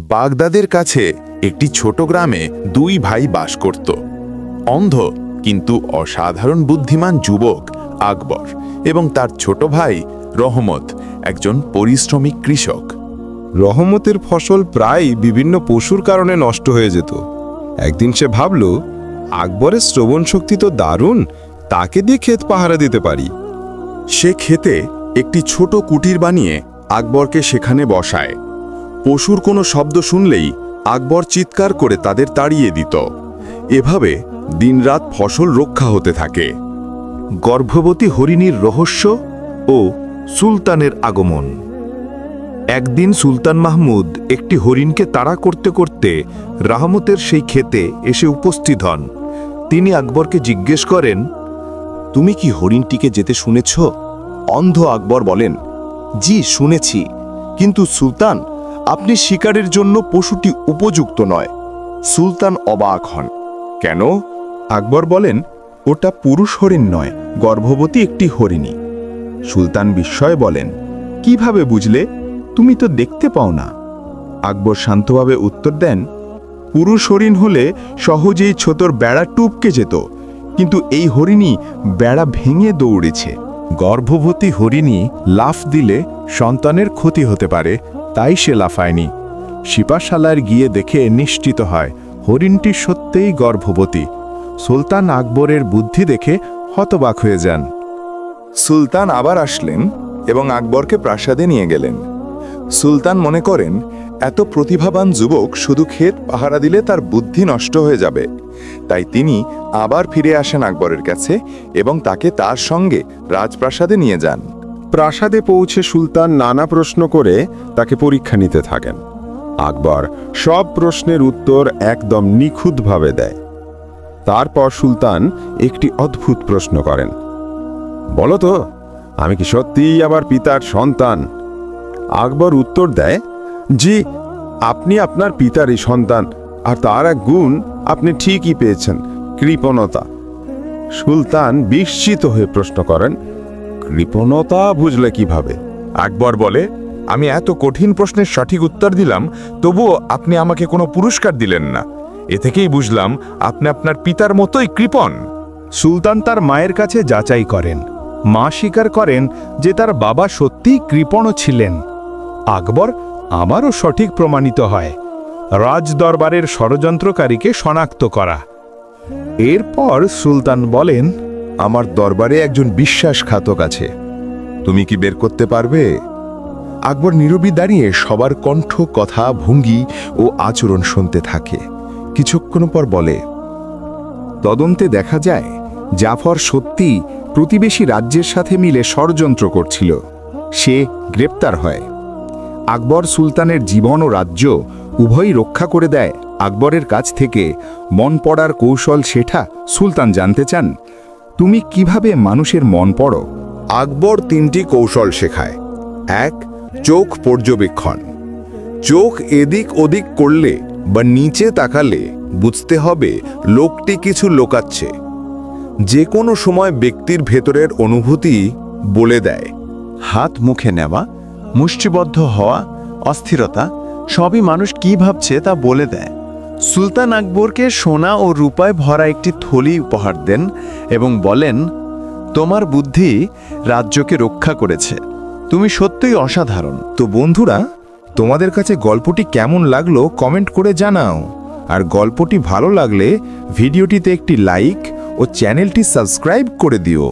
বাগদাদের কাছে একটি ছোট গ্রামে দুই ভাই বাস করত। অন্ধ কিন্তু অসাধারণ বুদ্ধিমান যুবক আকবর এবং তার ছোট ভাই রহমত, একজন পরিশ্রমী কৃষক। রহমতের ফসল প্রায় বিভিন্ন পশুর কারণে নষ্ট হয়ে যেত। একদিন সে ভাবল, আকবরের শ্রবণ শক্তি তো দারুণ, তাকে দিয়ে ক্ষেত পাহারা দিতে পারি। সে ক্ষেতে একটি ছোট কুটির বানিয়ে আকবরকে সেখানে বসায়। পশুর কোনো শব্দ শুনলেই আকবর চিৎকার করে তাদের তাড়িয়ে দিত। এভাবে দিনরাত ফসল রক্ষা হতে থাকে। গর্ভবতী হরিণীর রহস্য ও সুলতানের আগমন। একদিন সুলতান মাহমুদ একটি হরিণকে তাড়া করতে করতে রহমতের সেই ক্ষেতে এসে উপস্থিত হন। তিনি আকবরকে জিজ্ঞেস করেন, তুমি কি হরিণটিকে যেতে শুনেছ? অন্ধ আকবর বলেন, জি শুনেছি, কিন্তু সুলতান, আপনি শিকারের জন্য পশুটি উপযুক্ত নয়। সুলতান অবাক হন। কেন? আকবর বলেন, ওটা পুরুষ হরিণ নয়, গর্ভবতী একটি হরিণী। সুলতান বিস্ময়ে বলেন, কিভাবে বুঝলে? তুমি তো দেখতে পাও না। আকবর শান্তভাবে উত্তর দেন, পুরুষ হরিণ হলে সহজেই ছোটর বেড়া টুপকে যেত, কিন্তু এই হরিণী বেড়া ভেঙে দৌড়েছে। গর্ভবতী হরিণী লাফ দিলে সন্তানের ক্ষতি হতে পারে, তাই সে লাফায়নি। শিপাশালায় গিয়ে দেখে নিশ্চিত হয় হরিণটি সত্যিই গর্ভবতী। সুলতান আকবরের বুদ্ধি দেখে হতবাক হয়ে যান। সুলতান আবার আসলেন এবং আকবরকে প্রাসাদে নিয়ে গেলেন। সুলতান মনে করেন, এত প্রতিভাবান যুবক শুধু ক্ষেত পাহারা দিলে তার বুদ্ধি নষ্ট হয়ে যাবে। তাই তিনি আবার ফিরে আসেন আকবরের কাছে এবং তাকে তার সঙ্গে রাজপ্রাসাদে নিয়ে যান। প্রাসাদে পৌঁছে সুলতান নানা প্রশ্ন করে তাকে পরীক্ষা নিতে থাকেন। আকবর সব প্রশ্নের উত্তর একদম নিখুঁতভাবে দেয়। তারপর সুলতান একটি অদ্ভুত প্রশ্ন করেন, বলো তো, আমি কি সত্যিই আবার পিতার সন্তান? আকবর উত্তর দেয়, জি, আপনি আপনার পিতারই সন্তান, আর তার এক গুণ আপনি ঠিকই পেয়েছেন, কৃপণতা। সুলতান বিস্মিত হয়ে প্রশ্ন করেন, কৃপণতা বুঝলে কিভাবে? আকবর বলে, আমি এত কঠিন প্রশ্নের সঠিক উত্তর দিলাম, তবুও আপনি আমাকে কোনো পুরস্কার দিলেন না। এ থেকেই বুঝলাম আপনি আপনার পিতার মতোই কৃপণ। সুলতান তার মায়ের কাছে যাচাই করেন। মা স্বীকার করেন যে তার বাবা সত্যিই কৃপণ ছিলেন। আকবর আবারও সঠিক প্রমাণিত হয়। রাজদরবারের ষড়যন্ত্রকারীকে শনাক্ত করা। এরপর সুলতান বলেন, আমার দরবারে একজন বিশ্বাসঘাতক আছে, তুমি কি বের করতে পারবে? আকবর নীরবে দাঁড়িয়ে সবার কণ্ঠ, কথা, ভঙ্গি ও আচরণ শুনতে থাকে। কিছুক্ষণ পর বলে, তদন্তে দেখা যায় জাফর সত্যি প্রতিবেশী রাজ্যের সাথে মিলে ষড়যন্ত্র করছিল। সে গ্রেপ্তার হয়। আকবর সুলতানের জীবন ও রাজ্য উভয়ই রক্ষা করে দেয়। আকবরের কাছ থেকে মন পড়ার কৌশল শেখা সুলতান জানতে চান, তুমি কিভাবে মানুষের মন পড়ো? আকবর 3টি কৌশল শেখায়। 1. চোখ পর্যবেক্ষণ। চোখ এদিক ওদিক করলে বা নিচে তাকালে বুঝতে হবে লোকটি কিছু লোকাচ্ছে। যে কোনো সময় ব্যক্তির ভেতরের অনুভূতি বলে দেয়। হাত মুখে নেওয়া, মুষ্টিবদ্ধ হওয়া, অস্থিরতা, সবই মানুষ কি ভাবছে তা বলে দেয়। সুলতান আকবরকে সোনা ও রূপায় ভরা একটি থলি উপহার দেন এবং বলেন, তোমার বুদ্ধি রাজ্যকে রক্ষা করেছে, তুমি সত্যিই অসাধারণ। তো বন্ধুরা, তোমাদের কাছে গল্পটি কেমন লাগলো কমেন্ট করে জানাও। আর গল্পটি ভালো লাগলে ভিডিওটিতে একটি লাইক ও চ্যানেলটি সাবস্ক্রাইব করে দিও।